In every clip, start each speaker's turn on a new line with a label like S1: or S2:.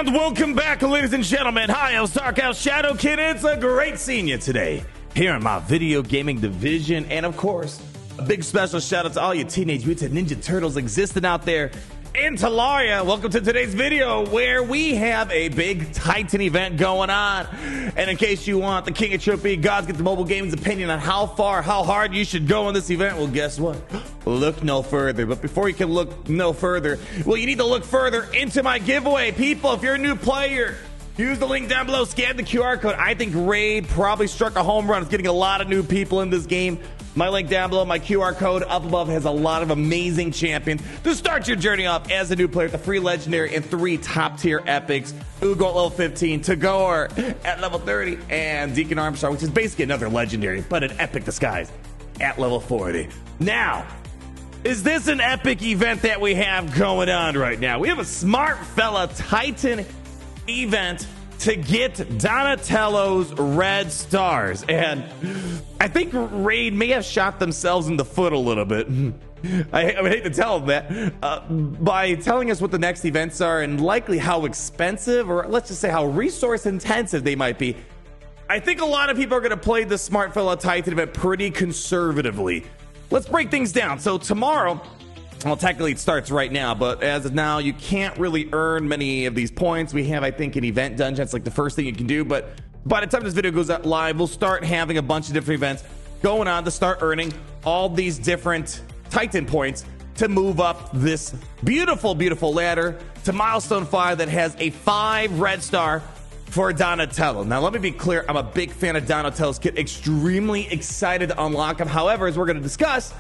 S1: And welcome back, ladies and gentlemen. Hi, I'm Starkout Shadow Kid. It's a great seeing you today here in my video gaming division. And of course, a big special shout out to all you Teenage Mutant Ninja Turtles existing out there in Talaria. Welcome to today's video where we have a big Titan event going on. And in case you want the King of Trippy, Gods Get the Mobile Gaming's opinion on how hard you should go in this event, well, guess what? Look no further. But before you can look no further, well, you need to look further into my giveaway. People, if you're a new player, use the link down below, scan the QR code. I think Raid probably struck a home run. It's getting a lot of new people in this game. My link down below, my QR code up above has a lot of amazing champions to start your journey off as a new player. The free legendary and 3 top tier epics. Ugo at level 15, Tagore at level 30, and Deacon Armstrong, which is basically another legendary, but an epic disguise at level 40. Now, is this an epic event that we have going on right now? We have a Smart Fella Titan event to get Donatello's red stars, and I think Raid may have shot themselves in the foot a little bit. I would hate to tell them that by telling us what the next events are and likely how expensive, or let's just say how resource intensive they might be. I think a lot of people are going to play the Smart Fella Titan event pretty conservatively. Let's break things down. So tomorrow, well, technically it starts right now, but as of now, you can't really earn many of these points. We have, I think, an event dungeon. It's like the first thing you can do, but by the time this video goes out live, we'll start having a bunch of different events going on to start earning all these different Titan points to move up this beautiful, beautiful ladder to milestone 5 that has a 5 red star for Donatello. Now, let me be clear. I'm a big fan of Donatello's kit. Extremely excited to unlock him. However, as we're going to discuss,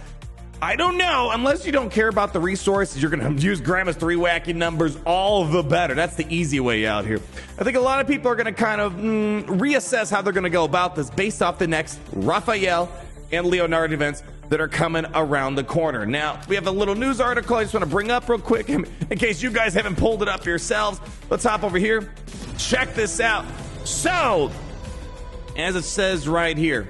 S1: I don't know, unless you don't care about the resources, you're going to use Grandma's 3 wacky numbers, all the better. That's the easy way out here. I think a lot of people are going to kind of reassess how they're going to go about this based off the next Raphael and Leonardo events that are coming around the corner. Now, we have a little news article I just want to bring up real quick in case you guys haven't pulled it up yourselves. Let's hop over here. Check this out. So, as it says right here,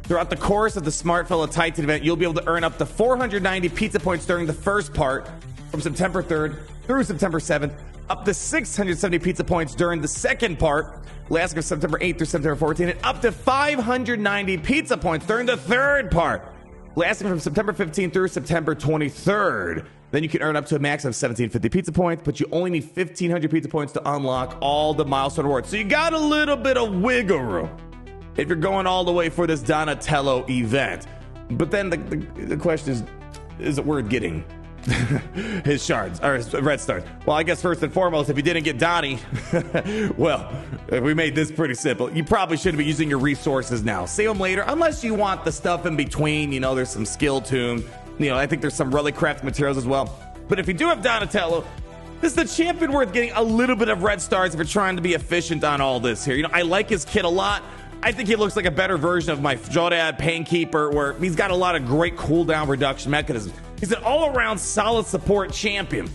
S1: throughout the course of the Smart Fella Titan event, you'll be able to earn up to 490 pizza points during the first part from September 3rd through September 7th, up to 670 pizza points during the second part, lasting from September 8th through September 14th, and up to 590 pizza points during the third part, lasting from September 15th through September 23rd. Then you can earn up to a max of 1750 pizza points, but you only need 1500 pizza points to unlock all the milestone rewards. So you got a little bit of wiggle room if you're going all the way for this Donatello event. But then the question is it worth getting his shards or his red stars? Well, I guess first and foremost, if you didn't get Donnie, well, we made this pretty simple. You probably shouldn't be using your resources now. Save them later, unless you want the stuff in between. You know, there's some skill tune. You know, I think there's some relic craft materials as well. But if you do have Donatello, this is the champion worth getting a little bit of red stars if you're trying to be efficient on all this here. You know, I like his kit a lot. I think he looks like a better version of my Jodad Painkeeper, where he's got a lot of great cooldown reduction mechanisms. He's an all-around solid support champion.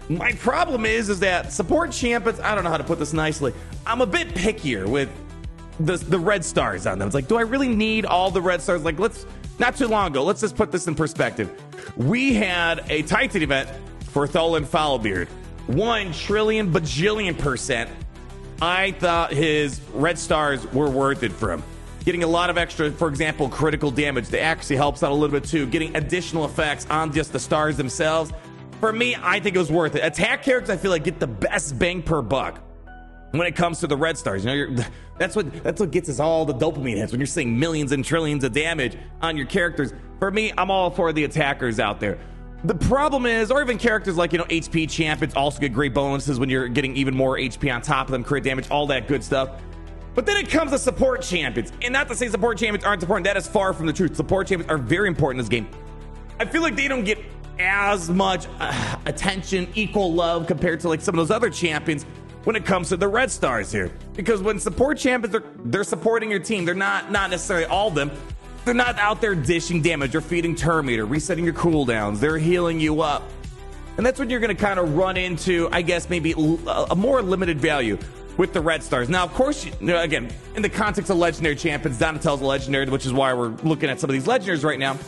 S1: My problem is that support champions, I don't know how to put this nicely, I'm a bit pickier with the red stars on them. It's like, do I really need all the red stars? Like, not too long ago, let's just put this in perspective. We had a Titan event for Tholen Foulbeard. 1 trillion bajillion %. I thought his red stars were worth it for him. Getting a lot of extra, for example, critical damage that actually helps out a little bit too. Getting additional effects on just the stars themselves. For me, I think it was worth it. Attack characters, I feel like, get the best bang per buck when it comes to the red stars. You know, that's what gets us all the dopamine hits when you're seeing millions and trillions of damage on your characters. For me, I'm all for the attackers out there. The problem is, or even characters like, you know, HP champions also get great bonuses when you're getting even more HP on top of them, crit damage, all that good stuff. But then it comes to support champions. And not to say support champions aren't important, that is far from the truth. Support champions are very important in this game. I feel like they don't get as much attention, equal love compared to like some of those other champions when it comes to the red stars here. Because when support champions, they're supporting your team. They're not necessarily all of them. They're not out there dishing damage or feeding Terminator, resetting your cooldowns. They're healing you up. And that's when you're going to kind of run into, I guess, maybe a more limited value with the red stars. Now, of course, you know, again, in the context of legendary champions, Donatello's a legendary, which is why we're looking at some of these legendaries right now.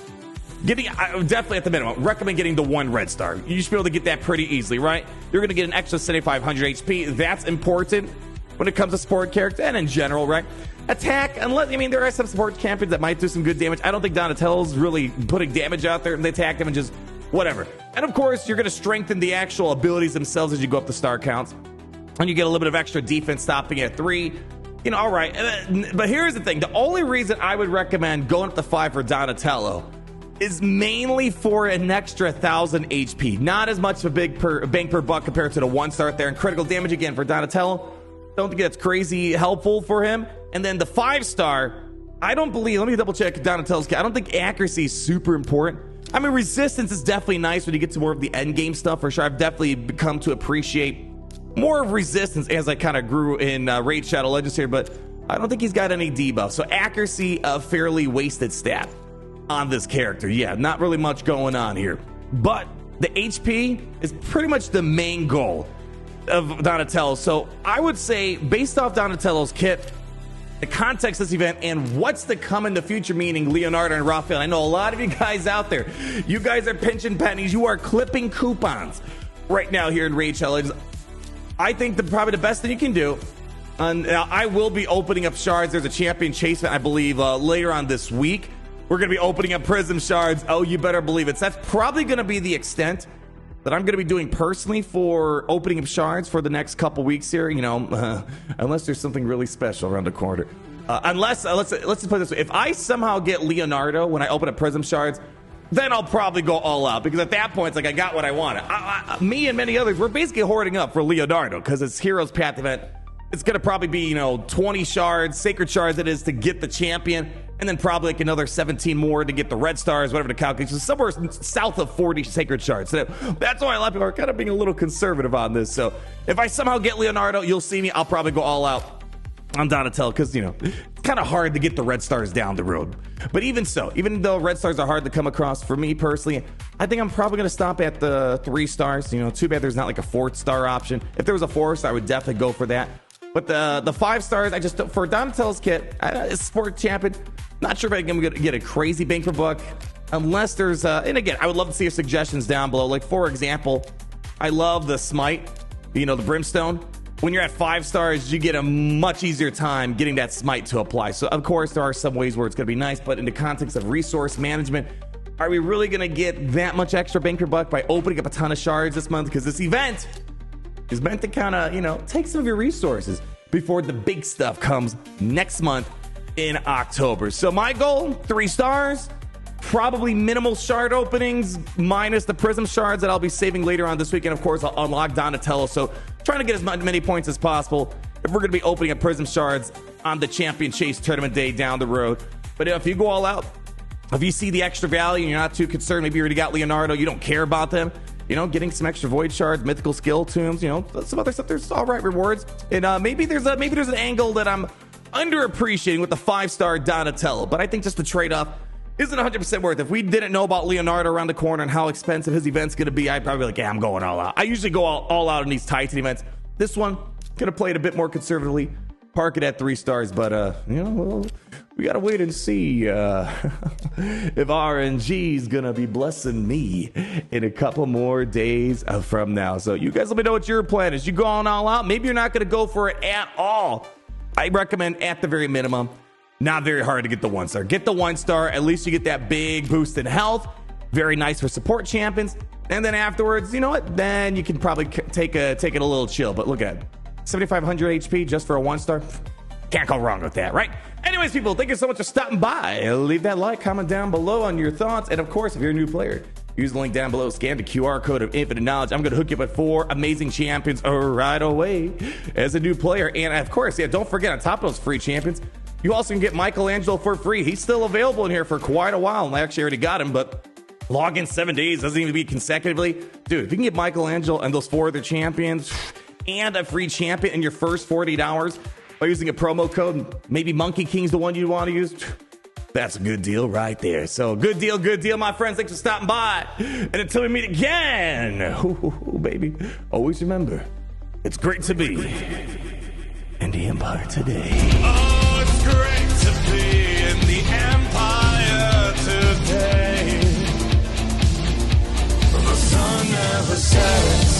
S1: definitely at the minimum, recommend getting the 1 red star. You should be able to get that pretty easily, right? You're going to get an extra 7,500 HP. That's important when it comes to support character and in general, right? Attack, unless, I mean, there are some support champions that might do some good damage. I don't think Donatello's really putting damage out there, and they attack them and just whatever. And of course, you're going to strengthen the actual abilities themselves as you go up the star counts. And you get a little bit of extra defense stopping at 3. You know, all right. But here's the thing. The only reason I would recommend going up to 5 for Donatello is mainly for an extra 1,000 HP. Not as much of a bang per buck compared to the 1 star there. And critical damage again for Donatello. Don't think that's crazy helpful for him. And then the 5 star, I don't believe, let me double check Donatello's. I don't think accuracy is super important. I mean, resistance is definitely nice when you get to more of the end game stuff for sure. I've definitely become to appreciate more of resistance as I kind of grew in Raid Shadow Legends here, but I don't think he's got any debuff. So accuracy, a fairly wasted stat on this character. Yeah, not really much going on here. But the HP is pretty much the main goal of Donatello. So I would say, based off Donatello's kit, the context of this event, and what's to come in the future, meaning Leonardo and Raphael. I know a lot of you guys out there, you guys are pinching pennies, you are clipping coupons right now here in Raid Shadow Legends. I think probably the best thing you can do, and I will be opening up shards. There's a champion chase event, I believe, later on this week. We're going to be opening up prism shards. Oh, you better believe it. So that's probably going to be the extent that I'm going to be doing personally for opening up shards for the next couple weeks here, you know, unless there's something really special around the corner. Let's just put it this way. If I somehow get Leonardo when I open up prism shards, then I'll probably go all out, because at that point, it's like I got what I wanted. Me and many others, we're basically hoarding up for Leonardo, because it's Heroes Path event. It's going to probably be, you know, 20 shards, sacred shards it is, to get the champion, and then probably like another 17 more to get the red stars, whatever the calculation is. Somewhere south of 40 sacred shards. So that's why a lot of people are kind of being a little conservative on this. So if I somehow get Leonardo, you'll see me. I'll probably go all out on Donatello, because, you know, it's kind of hard to get the red stars down the road. But even so, even though red stars are hard to come across, for me personally, I think I'm probably going to stop at the 3 stars. You know, too bad there's not like a 4th star option. If there was a 4th star, I would definitely go for that. But the 5 stars, I just, for Donatello's kit, sport champion, not sure if I can get a crazy bang for buck, unless there's, and again, I would love to see your suggestions down below. Like, for example, I love the smite, you know, the brimstone. When you're at 5 stars, you get a much easier time getting that smite to apply. So, of course, there are some ways where it's going to be nice, but in the context of resource management, are we really going to get that much extra bang per buck by opening up a ton of shards this month? Because this event is meant to kind of, you know, take some of your resources before the big stuff comes next month in October. So my goal, 3 stars, probably minimal shard openings minus the prism shards that I'll be saving later on this weekend. Of course, I'll unlock Donatello. So trying to get as many points as possible if we're going to be opening up prism shards on the champion chase tournament day down the road. But if you go all out, if you see the extra value and you're not too concerned, maybe you already got Leonardo, you don't care about them, you know, getting some extra void shards, mythical skill tombs, you know, some other stuff, there's all right rewards. And maybe there's an angle that I'm underappreciating with the 5-star Donatello, but I think just the trade-off isn't 100% worth it. If we didn't know about Leonardo around the corner and how expensive his event's going to be, I'd probably be like, yeah, I'm going all out. I usually go all out in these Titan events. This one, could have played a bit more conservatively, park it at 3 stars, but, you know, well, we got to wait and see if RNG's going to be blessing me in a couple more days from now. So you guys let me know what your plan is. You going all out? Maybe you're not going to go for it at all. I recommend at the very minimum, not very hard to get the 1-star. Get the 1-star. At least you get that big boost in health. Very nice for support champions. And then afterwards, you know what? Then you can probably take it a little chill. But look at it. 7,500 HP just for a 1-star. Can't go wrong with that, right? Anyways, people, thank you so much for stopping by. Leave that like, comment down below on your thoughts. And of course, if you're a new player, use the link down below, scan the QR code of Infinite Knowledge. I'm going to hook you up with 4 amazing champions right away as a new player. And of course, yeah, don't forget, on top of those free champions, you also can get Michelangelo for free. He's still available in here for quite a while. And I actually already got him, but log in 7 days, doesn't even be consecutively. Dude, if you can get Michelangelo and those 4 other champions and a free champion in your first 48 hours by using a promo code, maybe Monkey King's the one you want to use, that's a good deal right there. So good deal, my friends. Thanks for stopping by. And until we meet again, ooh, baby, always remember, it's great to be in the Empire today.
S2: Oh, it's great to be in the Empire today. never satisfied.